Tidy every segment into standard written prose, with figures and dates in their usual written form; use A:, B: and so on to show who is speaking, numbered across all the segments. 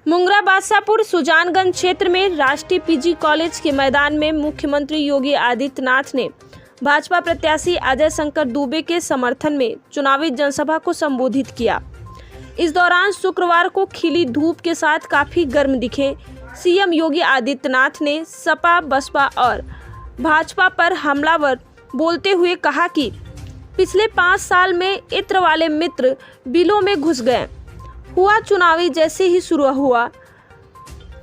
A: मुंगरा बादशाहपुर सुजानगंज क्षेत्र में राष्ट्रीय पीजी कॉलेज के मैदान में मुख्यमंत्री योगी आदित्यनाथ ने भाजपा प्रत्याशी अजय शंकर दुबे के समर्थन में चुनावी जनसभा को संबोधित किया। इस दौरान शुक्रवार को खिली धूप के साथ काफी गर्म दिखे सीएम योगी आदित्यनाथ ने सपा, बसपा और भाजपा पर हमलावर बोलते हुए कहा कि पिछले 5 साल में इत्र वाले मित्र बिलों में घुस गए। हुआ चुनावी जैसे ही शुरू हुआ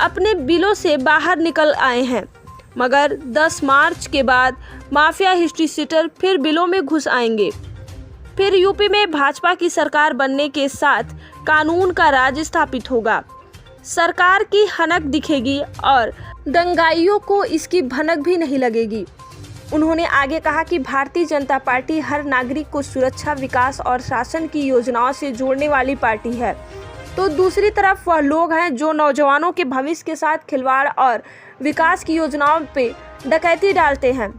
A: अपने बिलों से बाहर निकल आए हैं, मगर 10 मार्च के बाद माफिया हिस्ट्री सीटर फिर बिलों में घुस आएंगे। फिर यूपी में भाजपा की सरकार बनने के साथ कानून का राज स्थापित होगा। सरकार की हनक दिखेगी और दंगाइयों को इसकी भनक भी नहीं लगेगी। उन्होंने आगे कहा कि भारतीय जनता पार्टी हर नागरिक को सुरक्षा, विकास और शासन की योजनाओं से जोड़ने वाली पार्टी है, तो दूसरी तरफ वह लोग हैं जो नौजवानों के भविष्य के साथ खिलवाड़ और विकास की योजनाओं पे डकैती डालते हैं।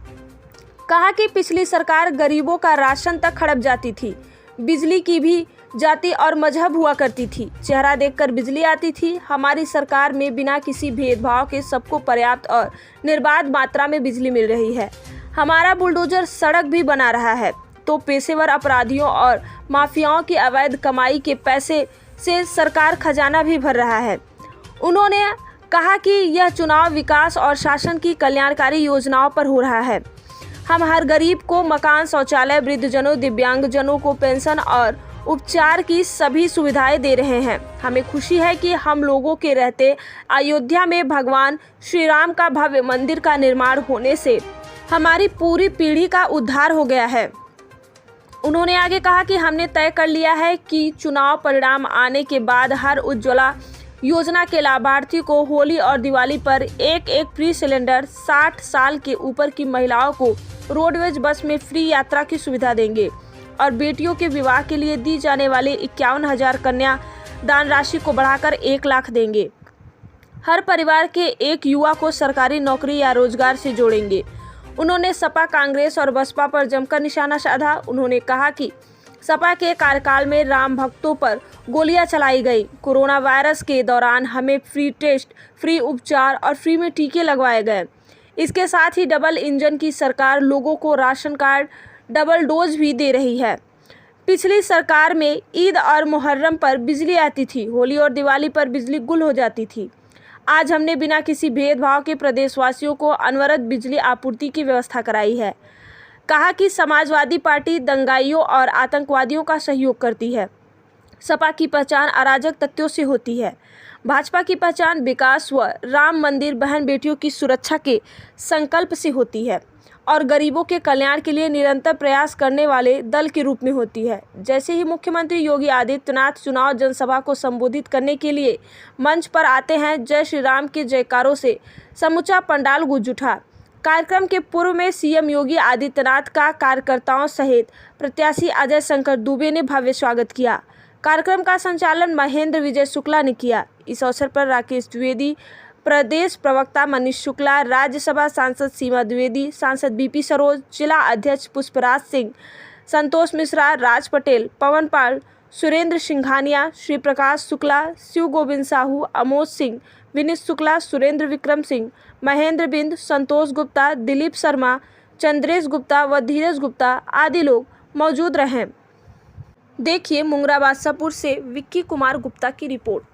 A: कहा कि पिछली सरकार गरीबों का राशन तक हड़प जाती थी, बिजली की भी जाति और मजहब हुआ करती थी, चेहरा देखकर बिजली आती थी। हमारी सरकार में बिना किसी भेदभाव के सबको पर्याप्त और निर्बाध मात्रा में बिजली मिल रही है। हमारा बुलडोजर सड़क भी बना रहा है, तो पेशेवर अपराधियों और माफियाओं की अवैध कमाई के पैसे से सरकार खजाना भी भर रहा है। उन्होंने कहा कि यह चुनाव विकास और शासन की कल्याणकारी योजनाओं पर हो रहा है। हम हर गरीब को मकान, शौचालय, वृद्धजनों, दिव्यांगजनों को पेंशन और उपचार की सभी सुविधाएं दे रहे हैं। हमें खुशी है कि हम लोगों के रहते अयोध्या में भगवान श्री राम का भव्य मंदिर का निर्माण होने से हमारी पूरी पीढ़ी का उद्धार हो गया है। उन्होंने आगे कहा कि हमने तय कर लिया है कि चुनाव परिणाम आने के बाद हर उज्ज्वला योजना के लाभार्थी को होली और दिवाली पर एक फ्री सिलेंडर, 60 साल के ऊपर की महिलाओं को रोडवेज बस में फ्री यात्रा की सुविधा देंगे और बेटियों के विवाह के लिए दी जाने वाली 51,000 कन्या दान राशि को बढ़ाकर 1 लाख देंगे। हर परिवार के एक युवा को सरकारी नौकरी या रोजगार से जोड़ेंगे। उन्होंने सपा, कांग्रेस और बसपा पर जमकर निशाना साधा। उन्होंने कहा कि सपा के कार्यकाल में राम भक्तों पर गोलियां चलाई गई। कोरोना वायरस के दौरान हमें फ्री टेस्ट, फ्री उपचार और फ्री में टीके लगवाए गए। इसके साथ ही डबल इंजन की सरकार लोगों को राशन कार्ड, डबल डोज भी दे रही है। पिछली सरकार में ईद और मुहर्रम पर बिजली आती थी, होली और दिवाली पर बिजली गुल हो जाती थी। आज हमने बिना किसी भेदभाव के प्रदेशवासियों को अनवरत बिजली आपूर्ति की व्यवस्था कराई है। कहा कि समाजवादी पार्टी दंगाइयों और आतंकवादियों का सहयोग करती है। सपा की पहचान अराजक तत्वों से होती है। भाजपा की पहचान विकास व राम मंदिर, बहन बेटियों की सुरक्षा के संकल्प से होती है और गरीबों के कल्याण के लिए निरंतर प्रयास करने वाले दल के रूप में होती है। जैसे ही मुख्यमंत्री योगी आदित्यनाथ चुनाव जनसभा को संबोधित करने के लिए मंच पर आते हैं, जय श्री राम के जयकारों से समूचा पंडाल गूंज उठा। कार्यक्रम के पूर्व में सीएम योगी आदित्यनाथ का कार्यकर्ताओं सहित प्रत्याशी अजय शंकर दुबे ने भव्य स्वागत किया। कार्यक्रम का संचालन महेंद्र विजय शुक्ला ने किया। इस अवसर पर राकेश द्विवेदी, प्रदेश प्रवक्ता मनीष शुक्ला, राज्यसभा सांसद सीमा द्विवेदी, सांसद बीपी सरोज, जिला अध्यक्ष पुष्पराज सिंह, संतोष मिश्रा, राज पटेल, पवन पाल, सुरेंद्र सिंघानिया, श्री प्रकाश शुक्ला, शिव गोविंद साहू, अमोद सिंह, विनीत शुक्ला, सुरेंद्र विक्रम सिंह, महेंद्र बिंद, संतोष गुप्ता, दिलीप शर्मा, चंद्रेश गुप्ता व धीरज गुप्ता आदि लोग मौजूद रहे। देखिए मुंगरा बादशाहपुर से विक्की कुमार गुप्ता की रिपोर्ट।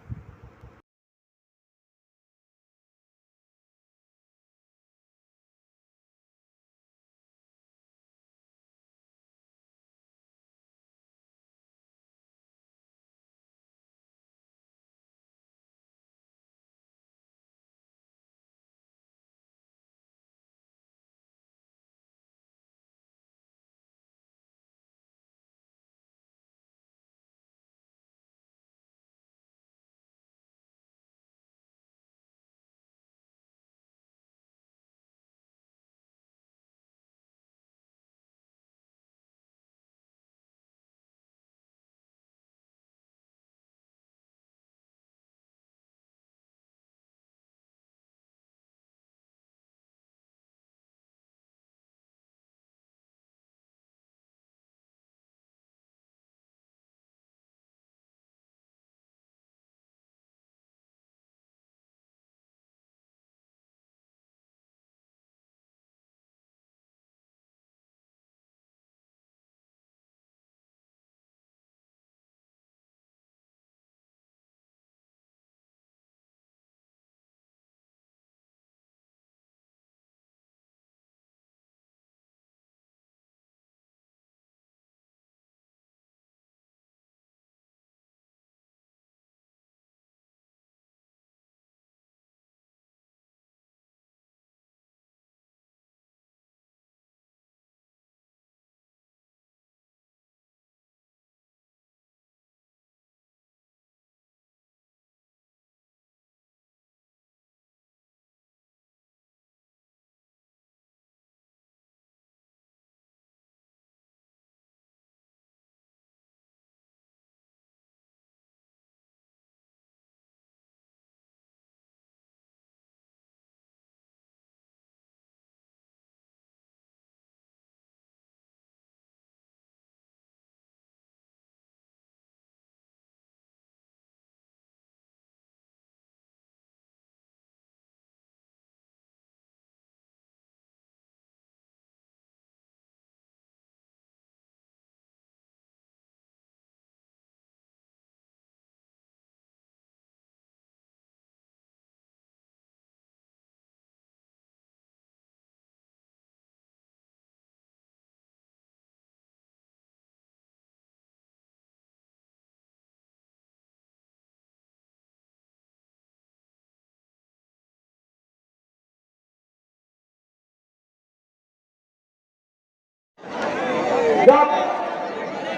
B: जब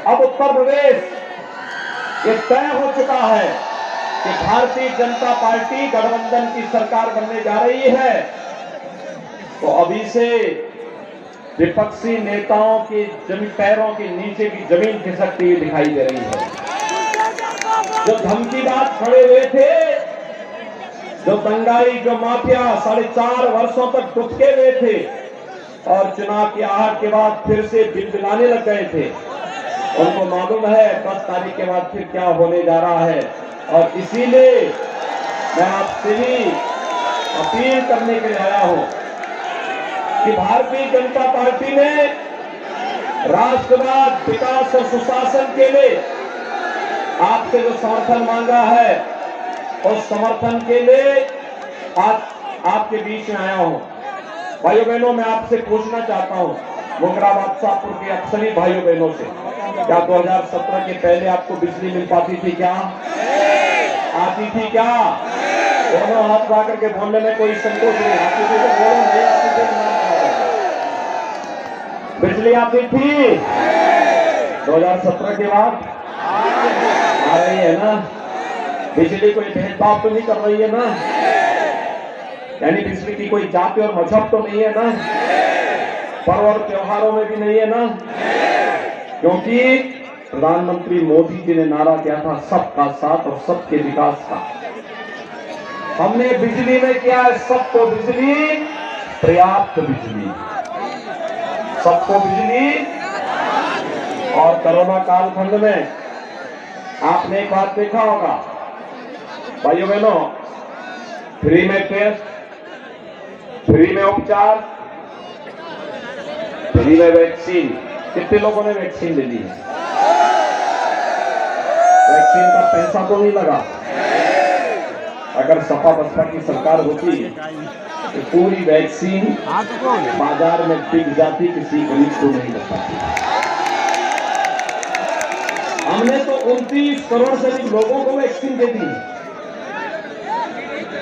B: अब उत्तर प्रदेश ये तय हो चुका है कि भारतीय जनता पार्टी गठबंधन की सरकार बनने जा रही है, तो अभी से विपक्षी नेताओं के पैरों के नीचे की जमीन खिसकती हुई दिखाई दे रही है। जो धमकीबाज खड़े हुए थे, जो दंगाई, जो माफिया 4.5 वर्षों तक दुबके हुए थे और चुनाव की आहट के बाद फिर से बिलबिलाने लग गए थे, उनको मालूम है 10 तारीख के बाद फिर क्या होने जा रहा है। और इसीलिए मैं आपसे भी अपील करने के लिए आया हूं कि भारतीय जनता पार्टी ने राष्ट्रवाद, विकास और सुशासन के लिए आपसे जो समर्थन मांगा है, उस समर्थन के लिए आज आपके बीच में आया हूं। भाइयों बहनों, मैं आपसे पूछना चाहता हूं, मुंगराबाद शाहपुर के अक्सरी भाइयों बहनों से, क्या 2017 के पहले आपको बिजली मिल पाती थी? क्या आती थी? क्या दोनों हाथ उठा करके बोलने में कोई संकोच नहीं, आती थी तो बोलो, नहीं आती थी बिजली आती थी? 2017 के बाद आ रही है ना? बिजली कोई भेदभाव तो नहीं कर रही है ना? यानी बिजली की कोई जाति और मजहब तो नहीं है ना? पर्व और त्योहारों में भी नहीं है ना? क्योंकि प्रधानमंत्री मोदी जी ने नारा किया था सबका साथ और सबके विकास का। हमने बिजली में किया है सबको बिजली, पर्याप्त बिजली, सबको बिजली। और कोरोना कालखंड में आपने एक बात देखा होगा भाइयों बहनों, फ्री में टेस्ट, फ्री में उपचार, फ्री में वैक्सीन। कितने लोगों ने वैक्सीन ले ली है? वैक्सीन का पैसा तो नहीं लगा। अगर सपा बसपा की सरकार होती तो पूरी वैक्सीन बाजार में बिक जाती, किसी गरीब को नहीं लग पाती। हमने तो 29 करोड़ से अधिक लोगों को वैक्सीन दे दी,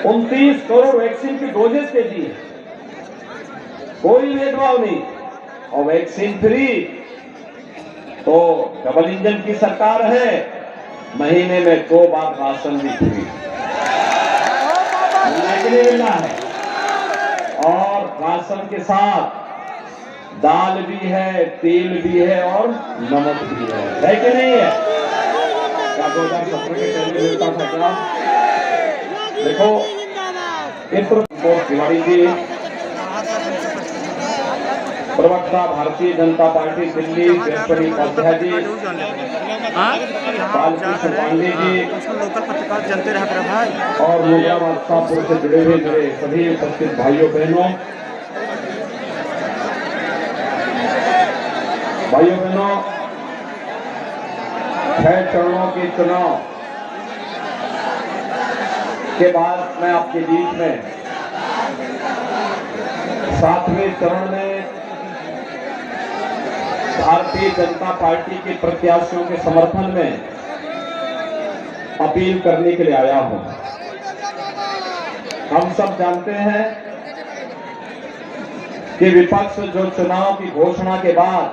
B: 29 करोड़ वैक्सीन की डोजेस दे दी, कोई भेदभाव नहीं। और वैक्सीन फ्री, तो डबल इंजन की सरकार है, महीने में 2 बार राशन भी फ्री मिलना है। और राशन के साथ दाल भी है, तेल भी है और नमक भी है कि नहीं है? क्या 2017 के पहले मिलता था क्या? देखो, इंद्र तिवारी जी, प्रवक्ता भारतीय जनता पार्टी दिल्ली, जयश्री उपाध्याय जी, बालकृष्ण पांडे जी और मुंगराबाद शाहपुर से जुड़े हुए सभी उपस्थित भाइयों बहनों, भाइयों 6 चरणों के चुनाव के बाद मैं आपके बीच में 7वें चरण में भारतीय जनता पार्टी के प्रत्याशियों के समर्थन में अपील करने के लिए आया हूं। हम सब जानते हैं कि विपक्ष जो चुनाव की घोषणा के बाद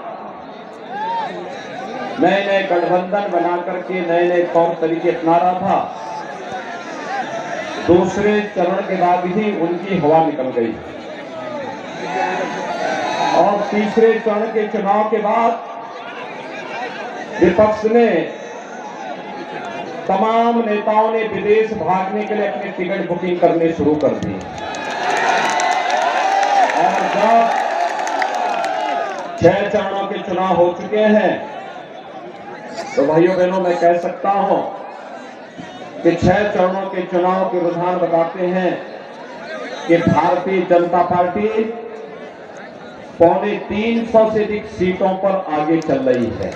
B: नए नए गठबंधन बनाकर के नए नए तौर तरीके अपना रहा था, दूसरे चरण के बाद ही उनकी हवा निकल गई और तीसरे चरण के चुनाव के बाद विपक्ष ने, तमाम नेताओं ने विदेश भागने के लिए अपने टिकट बुकिंग करने शुरू कर दी। और जब 6 चरणों के चुनाव हो चुके हैं, तो भाइयों बहनों मैं कह सकता हूं कि 6 चरणों के चुनाव के रुझान बताते हैं कि भारतीय जनता पार्टी 350 से अधिक सीटों पर आगे चल रही है।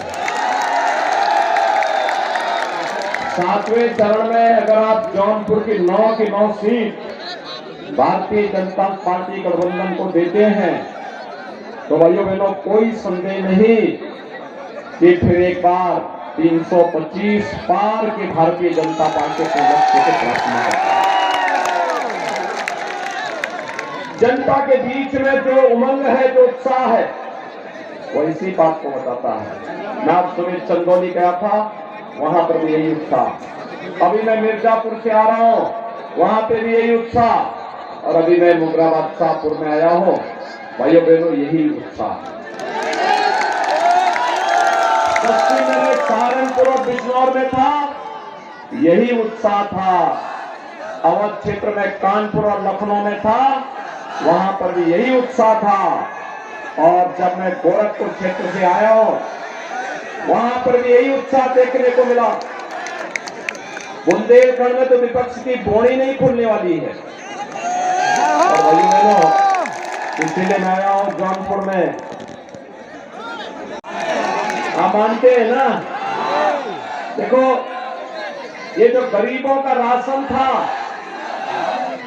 B: 7वें चरण में अगर आप जौनपुर की 9 की 9 सीट भारतीय जनता पार्टी गठबंधन को देते हैं, तो भाइयों बहनों कोई संदेह नहीं कि फिर एक बार 325 पार के भारतीय जनता पार्टी के लक्ष्य को प्राप्त करेगा। जनता के बीच में जो उमंग है, जो उत्साह है, वो इसी बात को बताता है। मैं आप सुबह चंदौली गया था, वहां पर भी यही उत्साह। अभी मैं मिर्जापुर से आ रहा हूं, वहां पे भी यही उत्साह। और अभी मैं मुगराबाद शाहपुर में आया हूं, भाइयों बहनों यही उत्साह। पश्चिम में सहारनपुर और बिजनौर में था, यही उत्साह था। अवध क्षेत्र में कानपुर और लखनऊ में था, वहां पर भी यही उत्साह था। और जब मैं गोरखपुर क्षेत्र से आया हूं, वहां पर भी यही उत्साह देखने को मिला। बुंदेलखंड में तो विपक्ष की बोनी नहीं खुलने वाली है। और भाई बहनों, इसीलिए मैं आया हूं जौनपुर में। आप मानते हैं ना, देखो ये जो गरीबों का राशन था,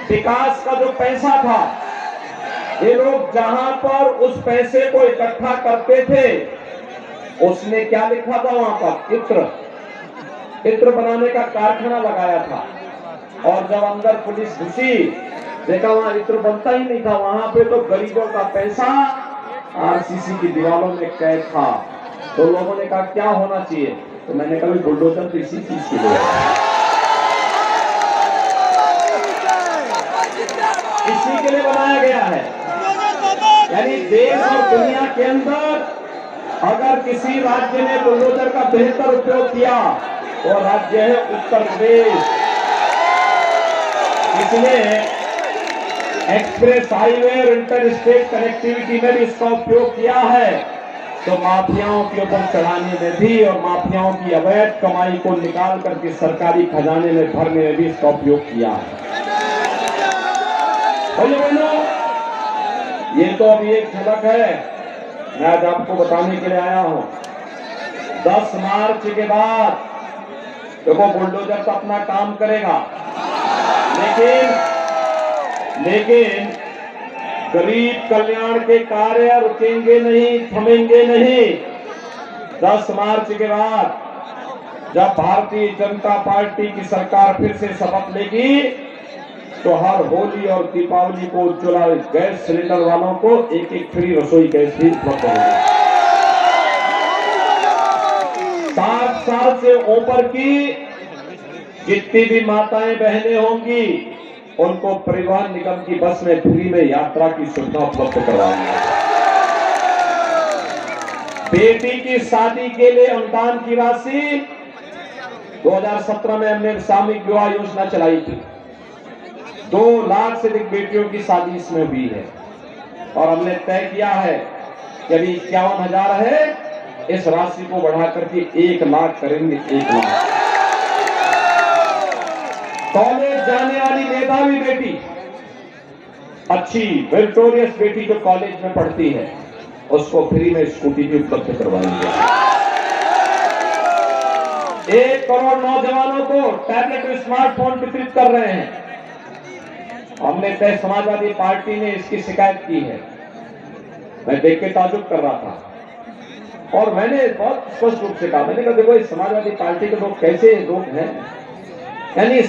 B: विकास का जो पैसा था, ये लोग जहां पर उस पैसे को इकट्ठा करते थे, उसने क्या लिखा था वहां पर? इत्र बनाने का कारखाना लगाया था। और जब अंदर पुलिस घुसी, देखा वहां इत्र बनता ही नहीं था। वहां पे तो गरीबों का पैसा आरसीसी की दीवारों में कैद था। तो लोगों ने कहा क्या होना चाहिए? तो मैंने कहा बुलडोजर तो इसी चीज के लिए, इसी के लिए बनाया गया है। यानी देश और दुनिया के अंदर अगर किसी राज्य ने बुलडोजर का बेहतर उपयोग किया, वो राज्य है उत्तर प्रदेश। इसलिए एक्सप्रेस हाईवे और इंटर स्टेट कनेक्टिविटी में भी इसका उपयोग किया है। तो माफियाओं के ऊपर चढ़ाने में भी और माफियाओं की अवैध कमाई को निकाल करके सरकारी खजाने में भरने में भी इसका उपयोग किया है। ये तो अभी एक झलक है, मैं आज आपको बताने के लिए आया हूं। 10 मार्च के बाद देखो बुलडोजर तो अपना काम करेगा, लेकिन गरीब कल्याण के कार्य रुकेंगे नहीं, थमेंगे नहीं। 10 मार्च के बाद जब भारतीय जनता पार्टी की सरकार फिर से शपथ लेगी, तो हर होली और दीपावली को उज्ज्वला गैस सिलेंडर वालों को एक फ्री रसोई गैस भी उपलब्ध होगी। 60 साल से ऊपर की जितनी भी माताएं बहनें होंगी, उनको परिवहन निगम की बस में फ्री में यात्रा की सुविधा उपलब्ध करवाएंगे। बेटी की शादी के लिए अनुदान की राशि 2017 में हमने सामूहिक विवाह योजना चलाई थी। 2 लाख से अधिक बेटियों की शादी इसमें हुई है। और हमने तय किया है कि अभी 51,000 है, इस राशि को बढ़ा करके 1 लाख करेंगे। 1 लाख। कॉलेज जाने वाली मेधावी बेटी, अच्छी मेरिटोरियस बेटी जो कॉलेज में पढ़ती है, उसको फ्री में स्कूटी भी उपलब्ध करवाएंगे। 1 करोड़ नौजवानों को टैबलेट और स्मार्टफोन वितरित कर रहे हैं। हमने तय समाजवादी पार्टी ने इसकी शिकायत की है। मैं देख के ताजुब कर रहा था और मैंने बहुत स्पष्ट रूप से कहा, मैंने कहा देखो इस समाजवादी पार्टी के लोग कैसे लोग हैं, यानी